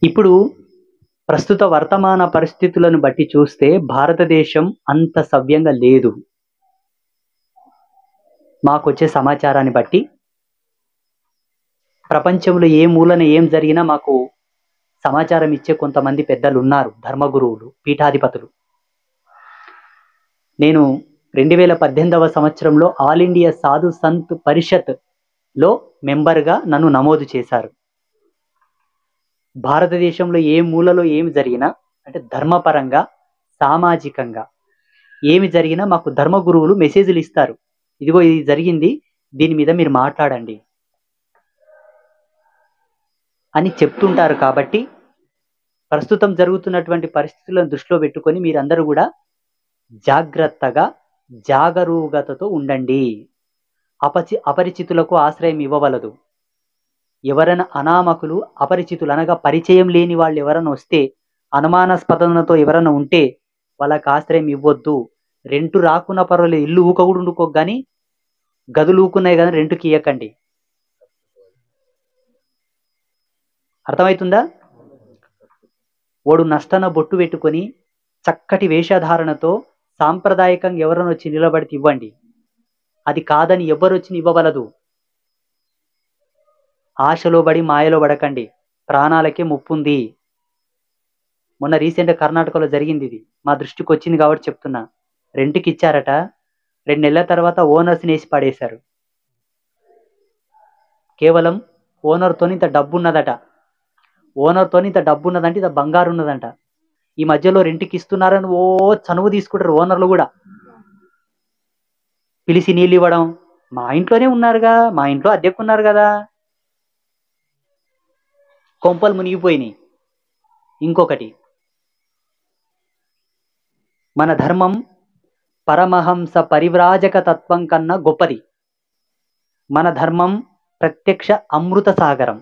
ఇప్పుడు ప్రస్తుత వర్తమాన పరిస్థితులను బట్టి చూస్తే భారతదేశం అంత సవ్యంగా లేదు. మాకొచ్చే సమాచారాన్ని బట్టి ప్రపంచంలో ఏ మూలన ఏం జరిగినా మాకు సమాచారం ఇచ్చే కొంతమంది పెద్దలు ఉన్నారు, ధర్మగురువులు, పీఠాధిపతులు. నేను 2018వ సంవత్సరంలో ఆల్ ఇండియా సాధు సంత్ పరిషత్ లో మెంబర్గా నన్ను నమోదు చేశారు. భారతదేశంలో ఏ మూలలో ఏమి జరిగినా, అంటే ధర్మపరంగా సామాజికంగా ఏమి జరిగినా మాకు ధర్మ గురువులు మెసేజ్లు ఇస్తారు. ఇదిగో ఇది జరిగింది, దీని మీద మీరు మాట్లాడండి అని చెప్తుంటారు. కాబట్టి ప్రస్తుతం జరుగుతున్నటువంటి పరిస్థితులను దృష్టిలో పెట్టుకొని మీరందరూ కూడా జాగ్రత్తగా జాగరూకతతో ఉండండి. అపరిచితులకు ఆశ్రయం ఇవ్వవలదు. ఎవరైనా అనామకులు, అపరిచితులు అనగా పరిచయం లేని వాళ్ళు ఎవరైనా వస్తే, అనుమానాస్పదనతో ఎవరైనా ఉంటే వాళ్ళకి ఆశ్రయం ఇవ్వద్దు. రెంటు రాకున్నా పర్వాలేదు, ఇల్లు ఊక కూడా ఉండుకో, కానీ గదులు ఊకున్నాయి కానీ రెంటుకి ఇవ్వకండి. అర్థమవుతుందా? వాడు నష్టన బొట్టు పెట్టుకొని చక్కటి వేషధారణతో సాంప్రదాయకంగా ఎవరైనా వచ్చి నిలబడితే ఇవ్వండి. అది కాదని ఎవరు వచ్చి ఇవ్వవలదు. ఆశలో పడి మాయలో పడకండి, ప్రాణాలకే ముప్పుంది. మొన్న రీసెంట్గా కర్ణాటకలో జరిగింది. ఇది మా దృష్టికి వచ్చింది కాబట్టి చెప్తున్నా. రెంట్కి ఇచ్చారట, 2 నెలల తర్వాత ఓనర్స్ని వేసి పడేశారు. కేవలం ఓనర్తో ఇంత డబ్బు ఉన్నదట, ఓనర్తో ఇంత డబ్బు ఉన్నదంటే ఇంత బంగారు ఉన్నదంట. ఈ మధ్యలో రెంట్కి ఇస్తున్నారని ఓ చనువు తీసుకుంటారు ఓనర్లు కూడా. పిలిచి నీళ్ళు ఇవ్వడం, మా ఇంట్లోనే ఉన్నారుగా, మా ఇంట్లో అద్దెకున్నారు కదా, కొంపలు మునిగిపోయినాయి. ఇంకొకటి, మన ధర్మం పరమహంస పరివ్రాజక తత్వం కన్నా గొప్పది. మన ధర్మం ప్రత్యక్ష అమృత సాగరం.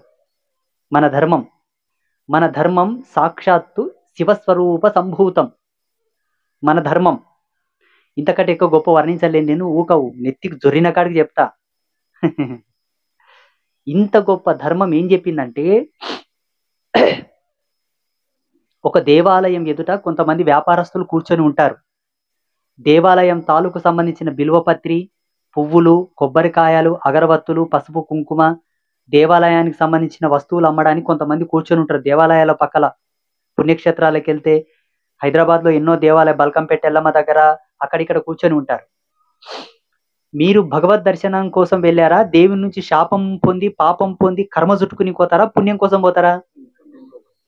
మన ధర్మం సాక్షాత్తు శివస్వరూప సంభూతం. మన ధర్మం ఇంతకంటే ఎక్కువ గొప్ప వర్ణించలేను నేను, ఊకవు నెత్తికి జొరిన కాడికి చెప్తా. ఇంత గొప్ప ధర్మం ఏం చెప్పిందంటే, ఒక దేవాలయం ఎదుట కొంతమంది వ్యాపారస్తులు కూర్చొని ఉంటారు. దేవాలయం తాలూకు సంబంధించిన బిల్వపత్రి, పువ్వులు, కొబ్బరికాయలు, అగరబత్తులు, పసుపు, కుంకుమ, దేవాలయానికి సంబంధించిన వస్తువులు అమ్మడానికి కొంతమంది కూర్చొని ఉంటారు. దేవాలయాల పక్కల పుణ్యక్షేత్రాలకు వెళ్తే హైదరాబాద్లో ఎన్నో దేవాలయ, బల్కంపేట ఎల్లమ్మ దగ్గర అక్కడిక్కడ కూర్చొని ఉంటారు. మీరు భగవద్ దర్శనం కోసం వెళ్ళారా? దేవుని నుంచి శాపం పొంది, పాపం పొంది, కర్మ చుట్టుకుని పోతారా? పుణ్యం కోసం పోతారా?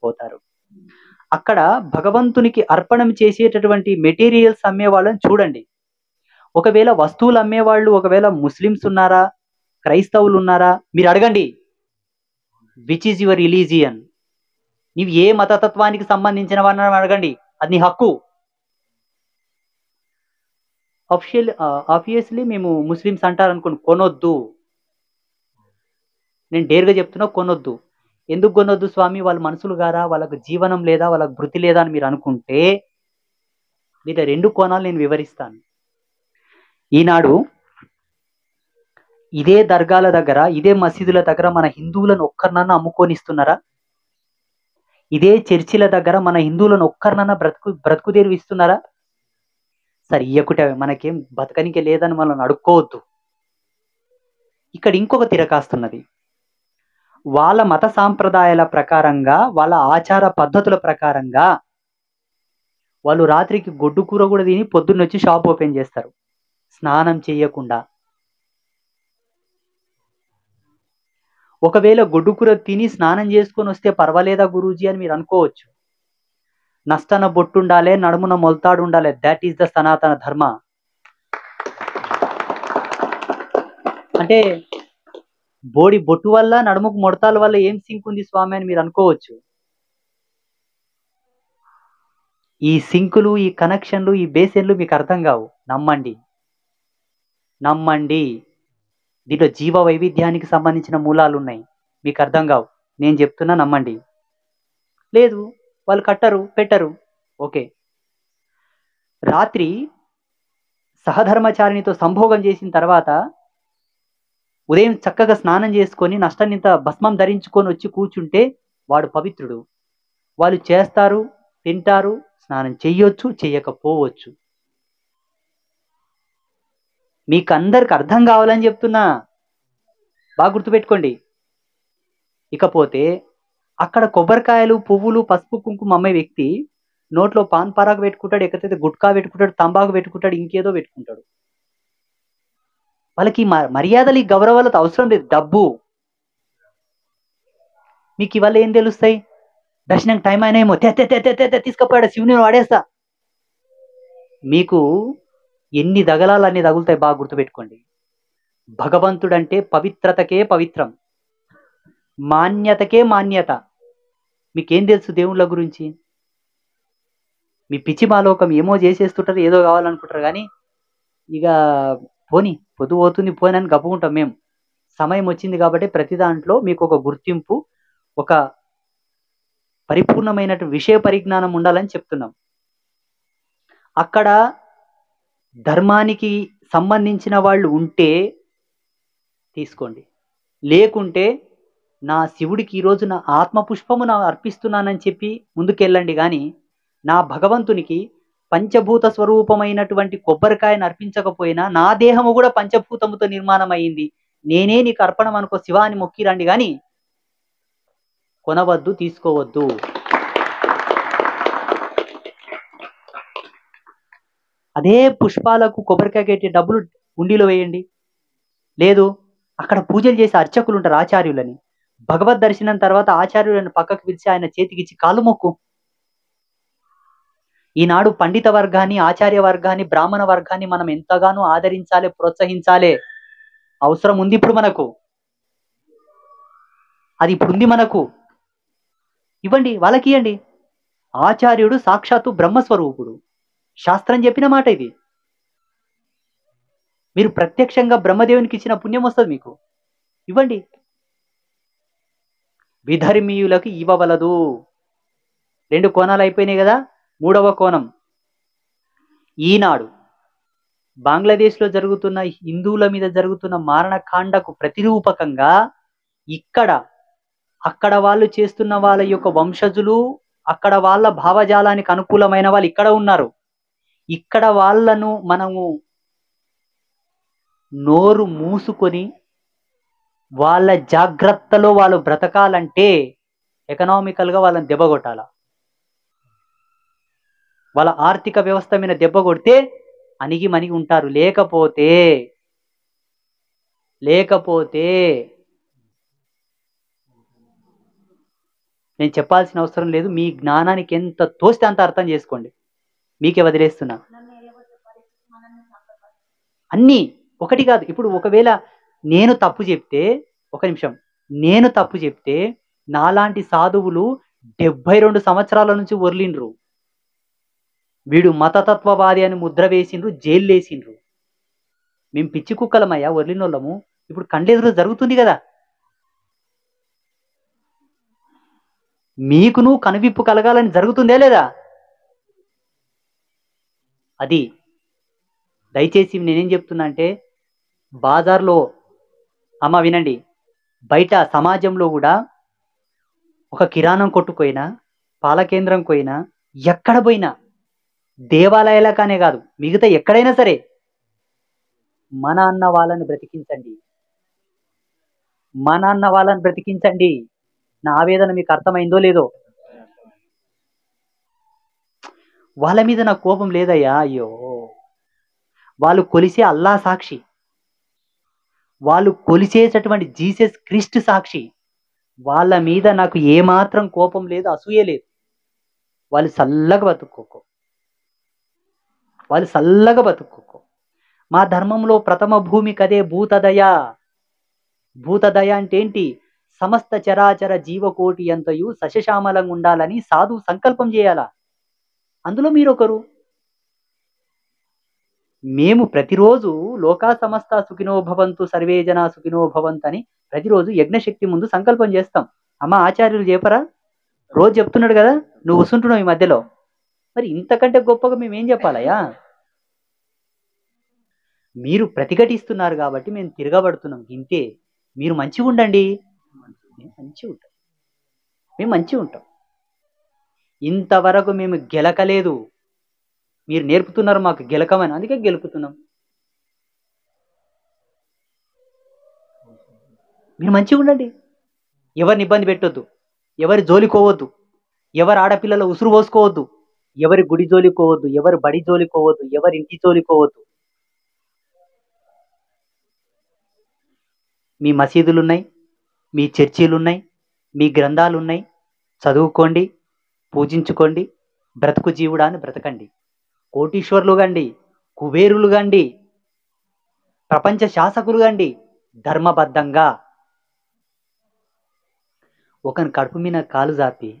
పోతారు. అక్కడ భగవంతునికి అర్పణం చేసేటటువంటి మెటీరియల్స్ అమ్మే వాళ్ళని చూడండి. ఒకవేళ వస్తువులు అమ్మేవాళ్ళు ఒకవేళ ముస్లిమ్స్ ఉన్నారా, క్రైస్తవులు ఉన్నారా, మీరు అడగండి, విచ్ ఈజ్ యువర్ రిలీజియన్, నీవు ఏ మతతత్వానికి సంబంధించిన వాళ్ళని అడగండి, అది నీ హక్కు. ఆబ్వియస్లీ మేము ముస్లిమ్స్ అంటారు అనుకోండి, కొనొద్దు. నేను డేర్గా చెప్తున్నా, కొనొద్దు. ఎందుకు కొనొద్దు స్వామి? వాళ్ళ మనుషులు గారా, వాళ్ళకు జీవనం లేదా, వాళ్ళకు భృతి లేదా అని మీరు అనుకుంటే మీద 2 కోణాలు నేను వివరిస్తాను. ఈనాడు ఇదే దర్గాల దగ్గర, ఇదే మసీదుల దగ్గర మన హిందువులను ఒక్కరినన్నా అమ్ముకొనిస్తున్నారా? ఇదే చర్చిల దగ్గర మన హిందువులను ఒక్కరినన్నా బ్రతుకు తెరువు ఇస్తున్నారా? సరే, ఇయ్యకుటే మనకేం బతకనికే లేదని మనల్ని అడుక్కోవద్దు. ఇక్కడ ఇంకొక తిరకాస్తున్నది. వాళ్ళ మత సాంప్రదాయాల ప్రకారంగా, వాళ్ళ ఆచార పద్ధతుల ప్రకారంగా వాళ్ళు రాత్రికి గొడ్డు కూర కూడా తిని పొద్దున్నొచ్చి షాప్ ఓపెన్ చేస్తారు, స్నానం చేయకుండా. ఒకవేళ గొడ్డు కూర తిని స్నానం చేసుకొని వస్తే పర్వాలేదా గురూజీ అని మీరు అనుకోవచ్చు. నష్టన బొట్టుండాలి, నడుమున మొలతాడు ఉండాలి. దాట్ ఈస్ ద సనాతన ధర్మ. అంటే బోడి బొట్టు వల్ల, నడుముకు మొడతాల వల్ల ఏం సింక్ ఉంది స్వామి అని మీరు అనుకోవచ్చు. ఈ సింకులు, ఈ కనెక్షన్లు, ఈ బేసిన్లు మీకు అర్థం కావు. నమ్మండి. దీంట్లో జీవ వైవిధ్యానికి సంబంధించిన మూలాలు ఉన్నాయి, మీకు అర్థం కావు. నేను చెప్తున్నా, నమ్మండి. లేదు, వాళ్ళు కట్టరు, పెట్టరు, ఓకే. రాత్రి సహధర్మచారిణితో సంభోగం చేసిన తర్వాత ఉదయం చక్కగా స్నానం చేసుకొని నష్టనింత భస్మం ధరించుకొని వచ్చి కూర్చుంటే వాడు పవిత్రుడు. వాళ్ళు చేస్తారు, తింటారు, స్నానం చెయ్యొచ్చు, చెయ్యకపోవచ్చు. మీకు అందరికి అర్థం కావాలని చెప్తున్నా, బాగా గుర్తుపెట్టుకోండి. ఇకపోతే అక్కడ కొబ్బరికాయలు, పువ్వులు, పసుపు, కుంకుమ అమ్మే వ్యక్తి నోట్లో పాన్ పరాకు పెట్టుకుంటాడు, ఎక్కడైతే గుట్కా పెట్టుకుంటాడు, తంబాకు పెట్టుకుంటాడు, ఇంకేదో పెట్టుకుంటాడు. వాళ్ళకి మర్యాదలు, ఈ గౌరవాలతో అవసరం లేదు. డబ్బు మీకు ఇవాళ ఏం తెలుస్తాయి? దర్శనం టైం అయినేమో తీసుకుపోయాడు, శివుని వాడేస్తా. మీకు ఎన్ని దగలాలు అన్ని తగులుతాయి, బాగా గుర్తుపెట్టుకోండి. భగవంతుడంటే పవిత్రతకే పవిత్రం, మాన్యతకే మాన్యత. మీకేం తెలుసు దేవుళ్ళ గురించి? మీ పిచ్చి మాలోకం ఏమో చేసేస్తుంటారు, ఏదో కావాలనుకుంటారు. కానీ ఇక పోని పొద్దు పోతుంది పోని అని గప్పుకుంటాం మేము. సమయం వచ్చింది కాబట్టి ప్రతి దాంట్లో మీకు ఒక గుర్తింపు, ఒక పరిపూర్ణమైనటువంటి విషయ పరిజ్ఞానం ఉండాలని చెప్తున్నాం. అక్కడ ధర్మానికి సంబంధించిన వాళ్ళు ఉంటే తీసుకోండి, లేకుంటే నా శివుడికి ఈరోజు నా ఆత్మ పుష్పము నా అర్పిస్తున్నానని చెప్పి ముందుకెళ్ళండి. కానీ నా భగవంతునికి పంచభూత స్వరూపమైనటువంటి కొబ్బరికాయను అర్పించకపోయినా నా దేహము కూడా పంచభూతముతో నిర్మాణం అయింది, నేనే నీకు అర్పణం అనుకో శివ అని మొక్కిరండి. కానీ కొనవద్దు, తీసుకోవద్దు. అదే పుష్పాలకు కొబ్బరికాయ కట్టి డబ్బులు ఉండిలో వేయండి. లేదు, అక్కడ పూజలు చేసే అర్చకులు ఉంటారు, ఆచార్యులని. భగవద్ దర్శనం తర్వాత ఆచార్యులను పక్కకు పిలిచి ఆయన చేతికిచ్చి కాలు మొక్కు. ఈనాడు పండిత వర్గాన్ని, ఆచార్య వర్గాన్ని, బ్రాహ్మణ వర్గాన్ని మనం ఎంతగానో ఆదరించాలి, ప్రోత్సహించాలి. అవసరం ఉంది ఇప్పుడు మనకు, అది ఇప్పుడు ఉంది మనకు. ఇవ్వండి, వాళ్ళకి ఇవ్వండి. ఆచార్యుడు సాక్షాత్తు బ్రహ్మస్వరూపుడు, శాస్త్రం చెప్పిన మాట ఇది. మీరు ప్రత్యక్షంగా బ్రహ్మదేవునికి ఇచ్చిన పుణ్యం వస్తుంది మీకు. ఇవ్వండి. విధర్మీయులకు ఇవ్వవలదు. 2 కోణాలు అయిపోయినాయి కదా. 3వ కోణం, ఈనాడు బంగ్లాదేశ్లో జరుగుతున్న హిందువుల మీద జరుగుతున్న మారణకాండకు ప్రతిరూపకంగా అక్కడ వాళ్ళు చేస్తున్న వాళ్ళ యొక్క వంశజులు, అక్కడ వాళ్ళ భావజాలానికి అనుకూలమైన వాళ్ళు ఇక్కడ ఉన్నారు. ఇక్కడ వాళ్ళను మనము నోరు మూసుకొని వాళ్ళ జాగ్రత్తలో వాళ్ళు బ్రతకాలంటే ఎకనామికల్గా వాళ్ళని దెబ్బ కొట్టాల. వాళ్ళ ఆర్థిక వ్యవస్థ మీద దెబ్బ కొడితే అణిగి మణిగి ఉంటారు. లేకపోతే నేను చెప్పాల్సిన అవసరం లేదు. మీ జ్ఞానానికి ఎంత తోస్తే అంత అర్థం చేసుకోండి, మీకే వదిలేస్తున్నా. అన్నీ ఒకటి కాదు. ఇప్పుడు ఒకవేళ నేను తప్పు చెప్తే, ఒక నిమిషం, నేను తప్పు చెప్తే నాలాంటి సాధువులు 72 సంవత్సరాల నుంచి వర్లిండ్రు. వీడు మతతత్వవాది అని ముద్ర వేసిండ్రు, జైలు వేసిండ్రు. మేము పిచ్చి కుక్కలమయ్యా, వర్లినోళ్ళము. ఇప్పుడు కండ్లెదురు జరుగుతుంది కదా. మీకు నువ్వు కనువిప్పు కలగాలని జరుగుతుందే లేదా? అది దయచేసి నేనేం చెప్తున్నా అంటే, బాజార్లో అమ్మ వినండి, బయట సమాజంలో కూడా ఒక కిరాణం కొట్టుకోయినా, పాల కేంద్రం పోయినా, ఎక్కడ పోయినా, దేవాలయాలకానే కాదు మిగతా ఎక్కడైనా సరే, మన అన్న వాళ్ళని బ్రతికించండి, మన అన్న వాళ్ళని బ్రతికించండి. నా ఆవేదన మీకు అర్థమైందో లేదో? వాళ్ళ మీద నాకు కోపం లేదయ్యా. అయ్యో, వాళ్ళు కొలిసే అల్లా సాక్షి, వాళ్ళు కొలిసేటటువంటి జీసస్ క్రీస్తు సాక్షి. వాళ్ళ మీద నాకు ఏమాత్రం కోపం లేదు, అసూయ లేదు. వాళ్ళు చల్లగా బతుక్కోకో, వాళ్ళు చల్లగా బతుక్కోకో. మా ధర్మంలో ప్రథమ భూమి కదే భూతదయ. భూతదయ అంటే ఏంటి? సమస్త చరాచర జీవకోటి అంతయు సశశామలంగా ఉండాలని సాధువు సంకల్పం చేయాలా. అందులో మీరొకరు. మేము ప్రతిరోజు లోకా సమస్త సుఖినో భవంతు సర్వే జనా సుఖినో భవంతు అని ప్రతిరోజు యజ్ఞశక్తి ముందు సంకల్పం చేస్తాం. అమ్మ ఆచార్యులు చెప్పరా? రోజు చెప్తున్నాడు కదా, నువ్వు వస్తుంటున్నావు ఈ మధ్యలో. మరి ఇంతకంటే గొప్పగా మేమేం చెప్పాలయ్యా? మీరు ప్రతిఘటిస్తున్నారు కాబట్టి మేము తిరగబడుతున్నాం, ఇంతే. మీరు మంచిగా ఉండండి, మేము మంచిగా ఉంటాం. ఇంతవరకు మేము గెలకలేదు, మీరు నేర్పుతున్నారు మాకు గెలకమని, అందుకే గెలుపుతున్నాం. మీరు మంచిగా ఉండండి, ఎవరిని ఇబ్బంది పెట్టొద్దు, ఎవరి జోలికోవద్దు, ఎవరి ఆడపిల్లల ఉసురు పోసుకోవద్దు, ఎవరి గుడి జోలికోవద్దు, ఎవరి బడి జోలికోవద్దు, ఎవరి ఇంటి జోలికోవద్దు. మీ మసీదులు ఉన్నాయి, మీ చర్చీలు ఉన్నాయి, మీ గ్రంథాలు ఉన్నాయి, చదువుకోండి, పూజించుకోండి, బ్రతుకు జీవుడాన్ని బ్రతకండి, కోటీశ్వరులు గండి, కుబేరులు గండి, ప్రపంచ శాసకులు గండి, ధర్మబద్ధంగా. ఒకని కడుపు మీద కాలు జాపి,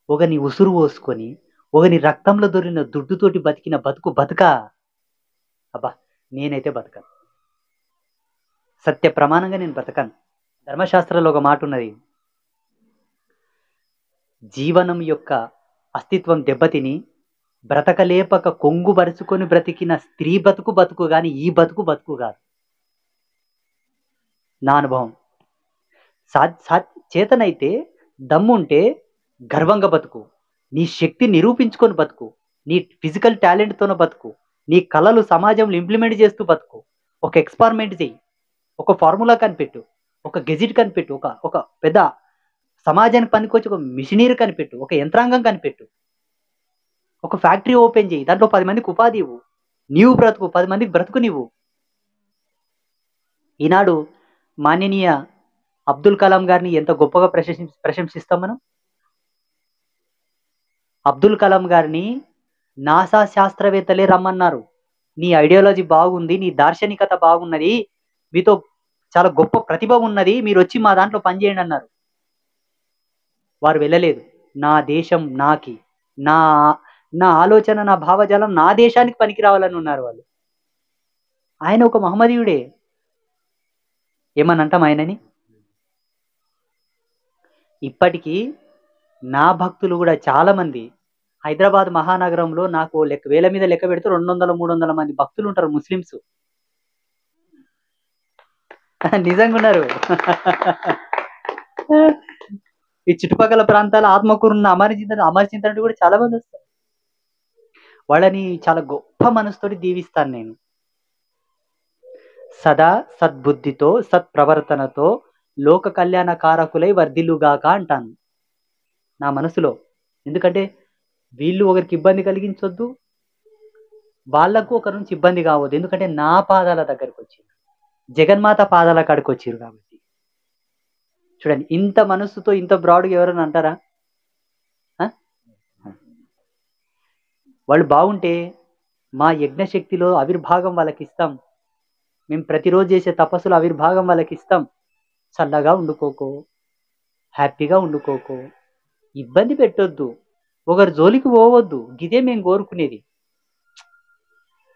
ఒకని ఉసురు పోసుకొని, ఒకని రక్తంలో దొరికిన దుడ్డుతోటి బతికిన బతుకు బతుకా? అబ్బా, నేనైతే బతకను, సత్య ప్రమాణంగా నేను బ్రతకను. ధర్మశాస్త్రంలో ఒక మాట ఉన్నది, జీవనం యొక్క అస్తిత్వం దెబ్బతిని బ్రతకలేపక కొంగు బరుచుకొని బ్రతికిన స్త్రీ బతుకు బతుకు గాని ఈ బతుకు బతుకు కాదు. నా అనుభవం. చేతనైతే దమ్ముంటే గర్వంగా బతుకు, నీ శక్తి నిరూపించుకొని బతుకు, నీ ఫిజికల్ టాలెంట్తోన బతుకు, నీ కళలు సమాజంలో ఇంప్లిమెంట్ చేస్తూ బతుకు, ఒక ఎక్స్పెరిమెంట్ చెయ్యి, ఒక ఫార్ములా కనిపెట్టు, ఒక గెజిట్ కనిపెట్టు, ఒక పెద్ద సమాజానికి పనికొచ్చి ఒక మిషనరీ కనిపెట్టు, ఒక యంత్రాంగం కనిపెట్టు, ఒక ఫ్యాక్టరీ ఓపెన్ చేయి, దాంట్లో 10 మందికి ఉపాధి ఇవ్వు, నీవు బ్రతుకు, 10 మందికి బ్రతుకు నీవు. ఈనాడు మాన్యనీయ అబ్దుల్ కలాం గారిని ఎంత గొప్పగా ప్రశంసిస్తాం మనం. అబ్దుల్ కలాం గారిని నాసా శాస్త్రవేత్తలే రమ్మన్నారు, నీ ఐడియాలజీ బాగుంది, నీ దార్శనికత బాగున్నది, మీతో చాలా గొప్ప ప్రతిభ ఉన్నది, మీరు వచ్చి మా దాంట్లో పనిచేయండి అన్నారు. వారు వెళ్ళలేదు. నా దేశం నాకి, నా నా ఆలోచన, నా భావజాలం నా దేశానికి పనికి రావాలని ఉన్నారు వాళ్ళు. ఆయన ఒక మహమ్మదీయుడే, ఏమని అంటాం ఆయనని. ఇప్పటికీ నా భక్తులు కూడా చాలా మంది హైదరాబాద్ మహానగరంలో నాకు వేల మీద లెక్క పెడితే 200-300 మంది భక్తులు ఉంటారు, ముస్లిమ్స్. నిజంగా ఉన్నారు. ఈ చుట్టుపక్కల ప్రాంతాల ఆత్మకూరున్న అమర్చింతనంటే కూడా చాలా మంది వస్తారు. వాళ్ళని చాలా గొప్ప మనసుతోటి దీవిస్తాను నేను. సదా సద్బుద్ధితో సత్ప్రవర్తనతో లోక కళ్యాణ కారకులై వర్ధిల్లుగాక అంటాను నా మనసులో. ఎందుకంటే వీళ్ళు ఒకరికి ఇబ్బంది కలిగించొద్దు, వాళ్లకు ఒకరి నుంచి ఇబ్బంది కావద్దు. ఎందుకంటే నా పాదాల దగ్గరకు వచ్చింది, జగన్మాత పాదాల కాడికి వచ్చిరు కాబట్టి. చూడండి, ఇంత మనస్సుతో ఇంత బ్రాడ్గా ఎవరైనా అంటారా? వాళ్ళు బాగుంటే మా యజ్ఞశక్తిలో ఆవిర్భాగం వాళ్ళకి ఇస్తాం, మేము ప్రతిరోజు చేసే తపస్సులో ఆవిర్భాగం వాళ్ళకి ఇస్తాం. చల్లగా ఉండుకోకో, హ్యాపీగా ఉండుకోకో, ఇబ్బంది పెట్టొద్దు, ఒకరి జోలికి పోవద్దు, గిదే మేము కోరుకునేది.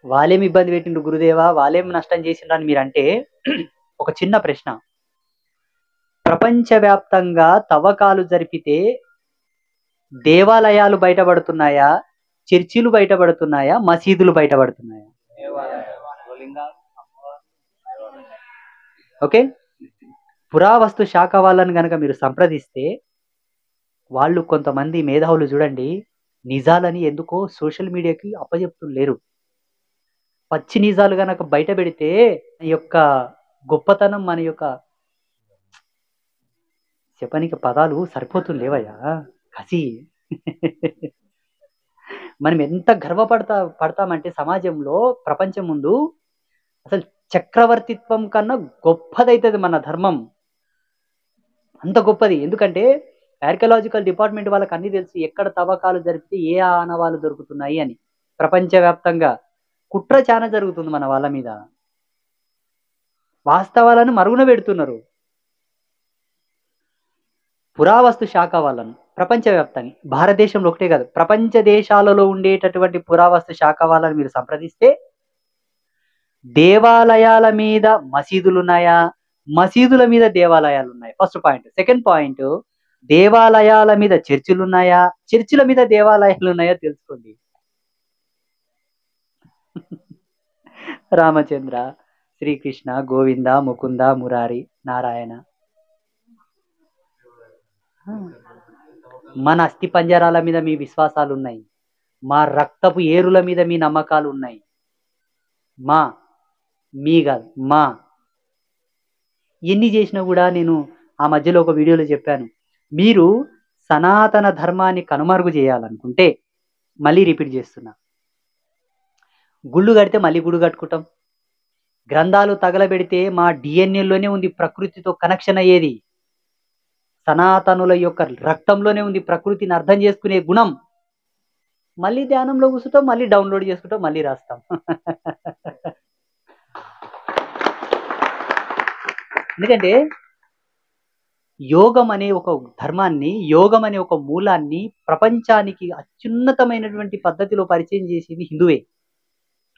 వాళ్ళేమి ఇబ్బంది పెట్టిండ్రు గురుదేవా, వాళ్ళేం నష్టం చేసిండ్రు అని మీరంటే, ఒక చిన్న ప్రశ్న, ప్రపంచవ్యాప్తంగా తవ్వకాలు జరిపితే దేవాలయాలు బయటపడుతున్నాయా, చర్చిలు బయటపడుతున్నాయా, మసీదులు బయటపడుతున్నాయా? ఓకే, పురావస్తు శాఖ వాళ్ళని కనుక మీరు సంప్రదిస్తే వాళ్ళు కొంతమంది మేధావులు చూడండి, నిజాలని ఎందుకో సోషల్ మీడియాకి అప్పచెప్తులేరు. పచ్చి నిజాలు గనక బయట పెడితే ఈ యొక్క గొప్పతనం, మన యొక్క చెప్పనికి పదాలు సరిపోతుండేవయ్యా, కసి. మనం ఎంత పడతామంటే సమాజంలో, ప్రపంచం ముందు అసలు చక్రవర్తిత్వం కన్నా గొప్పదైతుంది మన ధర్మం, అంత గొప్పది. ఎందుకంటే ఆర్కియాలజికల్ డిపార్ట్మెంట్ వాళ్ళకి అన్ని తెలుసు, ఎక్కడ తవ్వకాలు జరిపితే ఏ ఆనవాళ్ళు దొరుకుతున్నాయి అని. ప్రపంచవ్యాప్తంగా కుట్ర చాలా జరుగుతుంది మన వాళ్ళ మీద, వాస్తవాలను మరుగున పెడుతున్నారు. పురావస్తు శాఖ వాళ్ళను ప్రపంచవ్యాప్తంగా, భారతదేశంలో ఒకటే కాదు, ప్రపంచ దేశాలలో ఉండేటటువంటి పురావస్తు శాఖ వాళ్ళని మీరు సంప్రదిస్తే దేవాలయాల మీద మసీదులు ఉన్నాయా, మసీదుల మీద దేవాలయాలు ఉన్నాయి, ఫస్ట్ పాయింట్. సెకండ్ పాయింట్, దేవాలయాల మీద చర్చిలు ఉన్నాయా, చర్చిల మీద దేవాలయాలు ఉన్నాయా తెలుసుకోండి. రామచంద్ర, శ్రీకృష్ణ, గోవింద, ముకుంద, మురారి, నారాయణ. మన అస్థి పంజరాల మీద మీ విశ్వాసాలు ఉన్నాయి, మా రక్తపు ఏరుల మీద మీ నమ్మకాలు ఉన్నాయి. మా మీ కాదు మా. ఎన్ని చేసినా కూడా నేను ఆ మధ్యలో ఒక వీడియోలో చెప్పాను, మీరు సనాతన ధర్మాన్ని కనుమరుగు చేయాలనుకుంటే, మళ్ళీ రిపీట్ చేస్తున్నా, గుళ్ళు కడితే మళ్ళీ గుడి కట్టుకుంటాం, గ్రంథాలు తగలబెడితే మా డిఎన్ఏలోనే ఉంది ప్రకృతితో కనెక్షన్ అయ్యేది, సనాతనుల యొక్క రక్తంలోనే ఉంది ప్రకృతిని అర్థం చేసుకునే గుణం. మళ్ళీ ధ్యానంలో కూర్చుంటాం, మళ్ళీ డౌన్లోడ్ చేసుకుంటాం, మళ్ళీ రాస్తాం. ఎందుకంటే యోగం అనే ఒక ధర్మాన్ని, యోగం అనే ఒక మూలాన్ని ప్రపంచానికి అత్యున్నతమైనటువంటి పద్ధతిలో పరిచయం చేసింది హిందువే.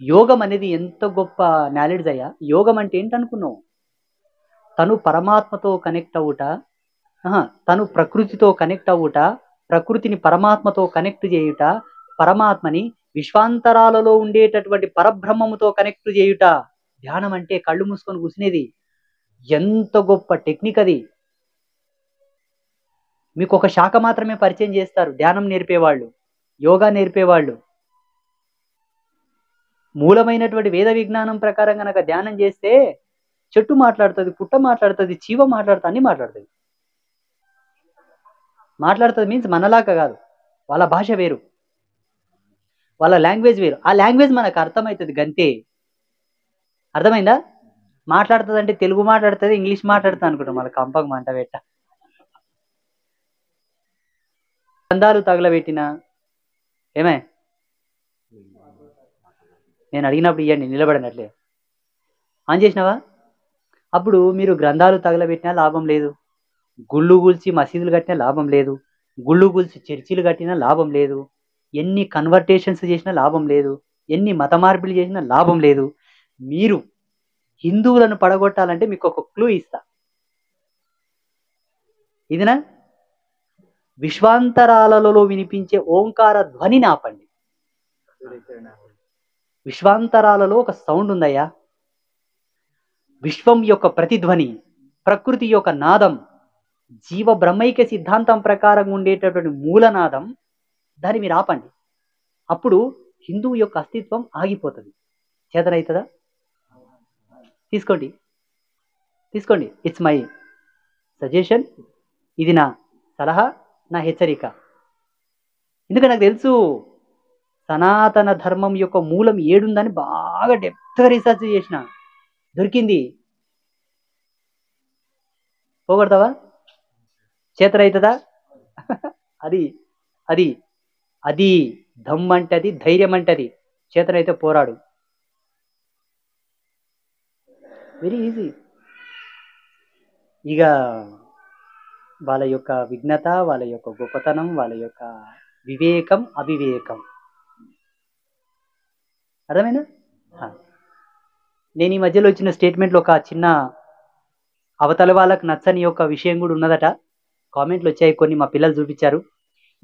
యోగం అనేది ఎంత గొప్ప నాలెడ్జ్ అయ్యా. యోగం అంటే ఏంటనుకున్నావు? తను పరమాత్మతో కనెక్ట్ అవుట, తను ప్రకృతితో కనెక్ట్ అవుట, ప్రకృతిని పరమాత్మతో కనెక్ట్ చేయుట, పరమాత్మని విశ్వాంతరాలలో ఉండేటటువంటి పరబ్రహ్మముతో కనెక్ట్ చేయుట. ధ్యానం అంటే కళ్ళు మూసుకొని కూర్చునేది. ఎంత గొప్ప టెక్నిక్ అది. మీకు ఒక శాఖ మాత్రమే పరిచయం చేస్తారు ధ్యానం నేర్పేవాళ్ళు, యోగా నేర్పేవాళ్ళు. మూలమైనటువంటి వేద విజ్ఞానం ప్రకారం కనుక ధ్యానం చేస్తే చెట్టు మాట్లాడుతుంది, పుట్ట మాట్లాడుతుంది, చీవ మాట్లాడుతుంది, అన్ని మాట్లాడుతుంది. మాట్లాడుతుంది మీన్స్ మనలాగా కాదు, వాళ్ళ భాష వేరు, వాళ్ళ లాంగ్వేజ్ వేరు. ఆ లాంగ్వేజ్ మనకు అర్థమవుతుంది గంతే. అర్థమైందా? మాట్లాడుతుంది అంటే తెలుగు మాట్లాడుతుంది, ఇంగ్లీష్ మాట్లాడుతుంది అనుకుంటాం, మళ్ళీ కంపకు మంట పెట్ట. గ్రంథాలు తగలబెట్టినా ఏమే, నేను అడిగినప్పుడు ఇవ్వండి, నిలబడినట్లే ఆన్ చేసినావా? అప్పుడు మీరు గ్రంథాలు తగలబెట్టినా లాభం లేదు, గుళ్ళు కూల్చి మసీదులు కట్టినా లాభం లేదు, గుళ్ళు కూల్చి చర్చిలు కట్టినా లాభం లేదు, ఎన్ని కన్వర్టేషన్స్ చేసినా లాభం లేదు, ఎన్ని మత మార్పులు చేసినా లాభం లేదు. మీరు హిందువులను పడగొట్టాలంటే మీకు ఒక క్లూ ఇస్తా. ఇదినా, విశ్వాంతరాలలో వినిపించే ఓంకార ధ్వనిని ఆపండి. విశ్వాంతరాలలో ఒక సౌండ్ ఉందయ్యా. విశ్వం యొక్క ప్రతిధ్వని, ప్రకృతి యొక్క నాదం, జీవ బ్రహ్మైక్య సిద్ధాంతం ప్రకారం ఉండేటటువంటి మూలనాదం, దాన్ని మీరు ఆపండి. అప్పుడు హిందువు యొక్క అస్తిత్వం ఆగిపోతుంది. చేతనవుతుందా? తీసుకోండి, తీసుకోండి. It's my suggestion. ఇది నా సలహా, నా హెచ్చరిక. ఎందుకంటే నాకు తెలుసు సనాతన ధర్మం యొక్క మూలం ఏడుందని బాగా డెప్త్గా రీసెర్చ్ చేసిన, దొరికింది. పోగొడతావా? చేతనవుతుందా? అది అది అది దమ్ అంటే అది, ధైర్యం అంటే అది. చేతనైతే పోరాడు. Very easy. ఇక వాళ్ళ యొక్క విఘ్నత, వాళ్ళ యొక్క గొప్పతనం, వాళ్ళ యొక్క వివేకం, అవివేకం అర్థమైనా? నేను ఈ మధ్యలో వచ్చిన స్టేట్మెంట్లో ఒక చిన్న అవతల వాళ్ళకు నచ్చని యొక్క విషయం కూడా ఉన్నదట. కామెంట్లు వచ్చాయి కొన్ని, మా పిల్లలు చూపించారు.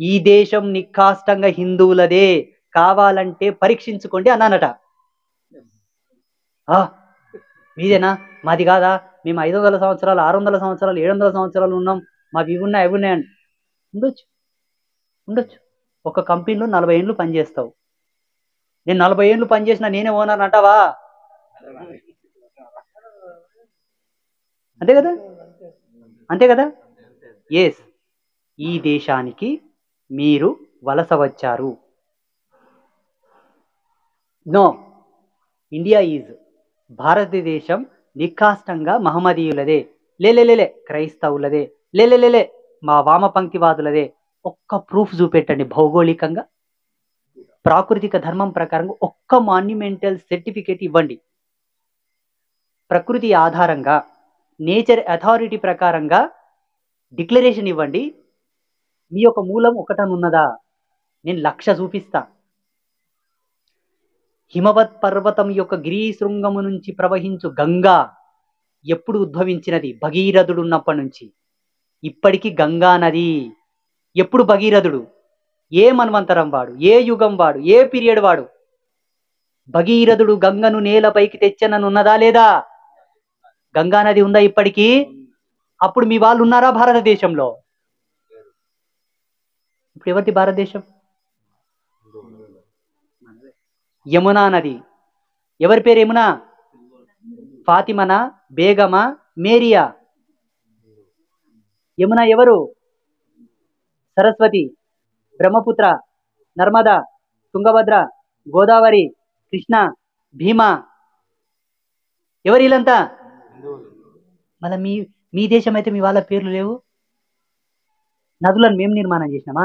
ఈ దేశం నిఖాష్టంగా హిందువులదే, కావాలంటే పరీక్షించుకోండి అన్నానట. మీదేనా? మాది కాదా? మేము 500 సంవత్సరాలు, 600 సంవత్సరాలు, 700 సంవత్సరాలు ఉన్నాం, మావి ఇవి ఉన్నాయి, అవి ఉన్నాయండి. ఉండొచ్చు, ఉండొచ్చు. ఒక కంపెనీలో 40 ఏళ్ళు పనిచేస్తావు. నేను 40 ఏళ్ళు పనిచేసినా నేనే ఓనర్ అంటావా? అంతే కదా, అంతే కదా. ఎస్, ఈ దేశానికి మీరు వలస వచ్చారు. నో, ఇండియా ఈజ్, భారతదేశం నిఖాష్టంగా మహమ్మదీయులదే, లేలే క్రైస్తవులదే, లేలే మా వామపంక్తివాదులదే. ఒక్క ప్రూఫ్ చూపెట్టండి భౌగోళికంగా, ప్రాకృతిక ధర్మం ప్రకారంగా ఒక్క మాన్యుమెంటల్ సర్టిఫికేట్ ఇవ్వండి. ప్రకృతి ఆధారంగా, నేచర్ అథారిటీ ప్రకారంగా డిక్లరేషన్ ఇవ్వండి. మీ యొక్క మూలం ఒకటనున్నదా? నేను 1,00,000 చూపిస్తా. హిమవత్ పర్వతం యొక్క గిరీశృంగము నుంచి ప్రవహించు గంగా ఎప్పుడు ఉద్భవించినది? భగీరథుడు ఉన్నప్పటి నుంచి ఇప్పటికీ గంగా నది. ఎప్పుడు భగీరథుడు? ఏ మన్వంతరం వాడు, ఏ యుగం వాడు, ఏ పీరియడ్ వాడు? భగీరథుడు గంగను నేలపైకి తెచ్చననున్నదా లేదా? గంగా నది ఉందా ఇప్పటికీ? అప్పుడు మీ వాళ్ళు ఉన్నారా భారతదేశంలో? ఇప్పుడు ఎవరిది భారతదేశం? యమునా నది. ఎవరి పేరు యమునా? ఫాతిమనా, బేగమా, మేరియా? యమునా ఎవరు? సరస్వతి, బ్రహ్మపుత్ర, నర్మదా, తుంగభద్ర, గోదావరి, కృష్ణ, భీమా. ఎవరు వీళ్ళంతా? మళ్ళీ మీ దేశం అయితే మీ వాళ్ళ పేర్లు లేవు. నదులను మేము నిర్మాణం చేసినామా?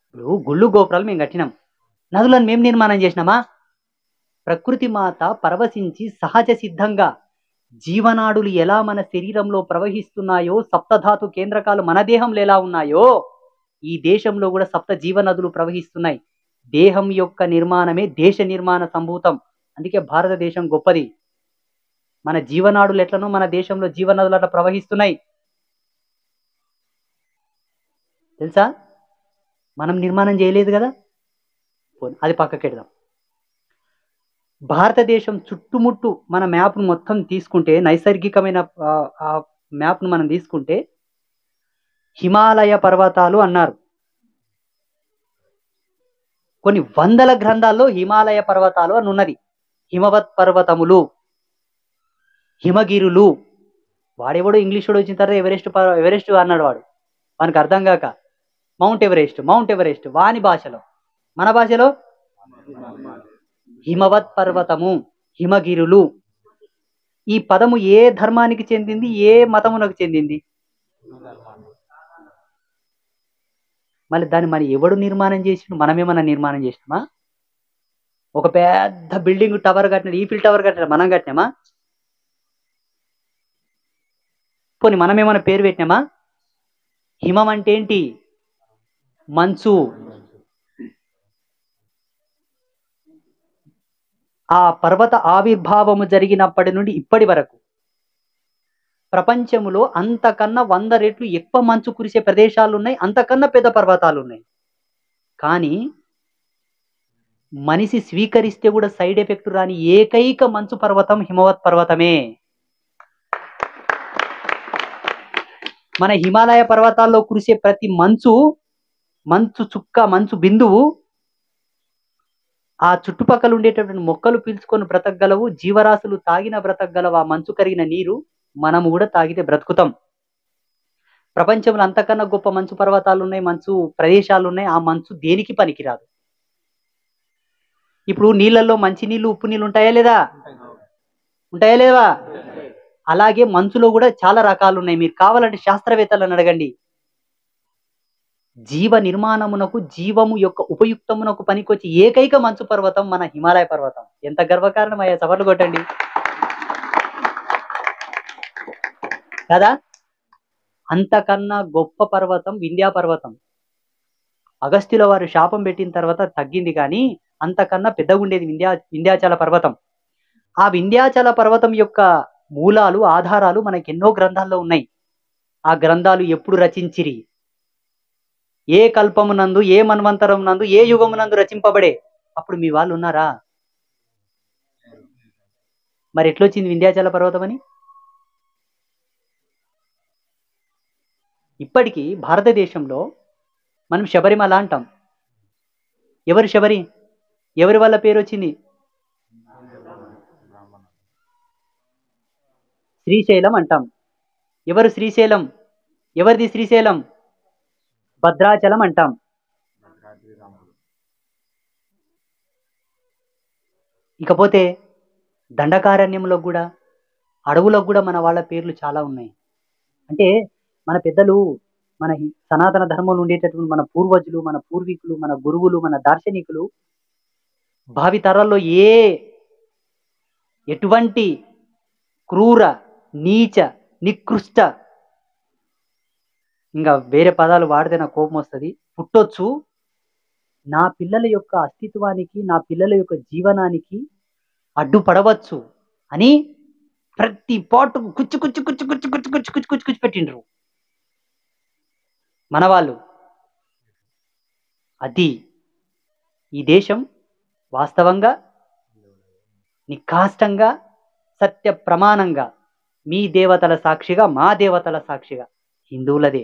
ఇప్పుడు గుళ్ళు గోపురాలు మేము కట్టినాం, నదులను మేము నిర్మాణం చేసినామా? ప్రకృతి మాత పరవశించి సహజ సిద్ధంగా జీవనాడులు ఎలా మన శరీరంలో ప్రవహిస్తున్నాయో, సప్తధాతు కేంద్రకాలు మన దేహంలో ఎలా ఉన్నాయో ఈ దేశంలో కూడా సప్త జీవనదులు ప్రవహిస్తున్నాయి. దేహం యొక్క నిర్మాణమే దేశ నిర్మాణ సంభూతం. అందుకే భారతదేశం గొప్పది. మన జీవనాడులు ఎట్లనో మన దేశంలో జీవనదులు అట్లా ప్రవహిస్తున్నాయి. తెలుసా? మనం నిర్మాణం చేయలేదు కదా. అది పక్కకెడదాం. భారతదేశం చుట్టుముట్టు మన మ్యాప్ను మొత్తం తీసుకుంటే, నైసర్గికమైన ఆ మ్యాప్ను మనం తీసుకుంటే హిమాలయ పర్వతాలు అన్నారు. కొన్ని వందల గ్రంథాల్లో హిమాలయ పర్వతాలు అని ఉన్నది. హిమవత్ పర్వతములు, హిమగిరులు. వాడెవడో ఇంగ్లీషుడు వచ్చిన తర్వాత ఎవరెస్ట్ అన్నాడు. వానికి అర్థం కాక మౌంట్ ఎవరెస్ట్ వాని భాషలో. మన భాషలో హిమవత్ పర్వతము, హిమగిరులు. ఈ పదము ఏ ధర్మానికి చెందింది? ఏ మతమునకు చెందింది? మళ్ళీ దాన్ని మరి ఎవడు నిర్మాణం చేసిండు? మనమేమన్నా నిర్మాణం చేసినామా? ఒక పెద్ద బిల్డింగ్ టవర్ కట్టినాడు, ఈఫిల్ టవర్ కట్టినాడు, మనం కట్టినామా? పోనీ మనమేమన్నా పేరు పెట్టినామా? హిమం అంటే ఏంటి? మంచు. ఆ పర్వత ఆవిర్భావము జరిగినప్పటి నుండి ఇప్పటి వరకు ప్రపంచంలో అంతకన్నా 100 రెట్లు ఎక్కువ మంచు కురిసే ప్రదేశాలు ఉన్నాయి, అంతకన్నా పెద్ద పర్వతాలు ఉన్నాయి. కానీ మనిషి స్వీకరిస్తే కూడా సైడ్ ఎఫెక్ట్ రాని ఏకైక మంచు పర్వతం హిమవత్ పర్వతమే. మన హిమాలయ పర్వతాల్లో కురిసే ప్రతి మంచు చుక్క, మంచు బిందువు ఆ చుట్టుపక్కల ఉండేటటువంటి మొక్కలు పీల్చుకొని బ్రతకగలవు, జీవరాశులు తాగిన బ్రతకగలవు. ఆ మంచు కరిగిన నీరు మనము కూడా తాగితే బ్రతుకుతాం. ప్రపంచంలో అంతకన్నా గొప్ప మంచు పర్వతాలు ఉన్నాయి, మంచు ప్రదేశాలు ఉన్నాయి. ఆ మంచు దేనికి పనికిరాదు. ఇప్పుడు నీళ్ళల్లో మంచి నీళ్ళు, ఉప్పు నీళ్ళు ఉంటాయా లేదా? ఉంటాయా లేవా? అలాగే మంచులో కూడా చాలా రకాలు ఉన్నాయి. మీరు కావాలంటే శాస్త్రవేత్తలను అడగండి. జీవ నిర్మాణమునకు, జీవము యొక్క ఉపయుక్తమునకు పనికొచ్చి ఏకైక మంచు పర్వతం మన హిమాలయ పర్వతం. ఎంత గర్వకారణం అయ్యా! చప్పట్లు కొట్టండి కదా. అంతకన్నా గొప్ప పర్వతం వింధ్యా పర్వతం. అగస్త్యుల వారు శాపం పెట్టిన తర్వాత తగ్గింది, కానీ అంతకన్నా పెద్దగా ఉండేది వింధ్యాచల పర్వతం. ఆ వింధ్యాచల పర్వతం యొక్క మూలాలు, ఆధారాలు మనకి ఎన్నో గ్రంథాల్లో ఉన్నాయి. ఆ గ్రంథాలు ఎప్పుడు రచించిరి, ఏ కల్పమునందు, ఏ మన్వంతరం నందు, ఏ యుగమునందు రచింపబడే? అప్పుడు మీ వాళ్ళు ఉన్నారా? మరి ఎట్లొచ్చింది వింధ్యాచల పర్వతం అని? ఇప్పటికీ భారతదేశంలో మనం శబరిమల అంటాం. ఎవరు శబరి? ఎవరి వల్ల పేరు వచ్చింది? శ్రీశైలం అంటాం. ఎవరు శ్రీశైలం? ఎవరిది శ్రీశైలం? భద్రాచలం అంటాం. ఇకపోతే దండకారణ్యంలో కూడా, అడవులకు కూడా మన వాళ్ళ పేర్లు చాలా ఉన్నాయి. అంటే మన పెద్దలు, మన సనాతన ధర్మంలో ఉండేటటువంటి మన పూర్వజులు, మన పూర్వీకులు, మన గురువులు, మన దార్శనికులు భావితరాల్లో ఎటువంటి క్రూర, నీచ, నికృష్ట, ఇంకా వేరే పదాలు వాడితే నాకు కోపం వస్తుంది, పుట్టొచ్చు, నా పిల్లల యొక్క అస్తిత్వానికి, నా పిల్లల యొక్క జీవనానికి అడ్డుపడవచ్చు అని ప్రతి పాటు కుచ్చు కుచ్చు కుచ్చు కుచ్చు కుచ్చు కుచ్చు కుచ్చు కుచ్చు కుచ్చు పెట్టిండ్రు మన వాళ్ళు. అది ఈ దేశం వాస్తవంగా, నికాష్టంగా, సత్య ప్రమాణంగా, మీ దేవతల సాక్షిగా, మా దేవతల సాక్షిగా హిందువులదే.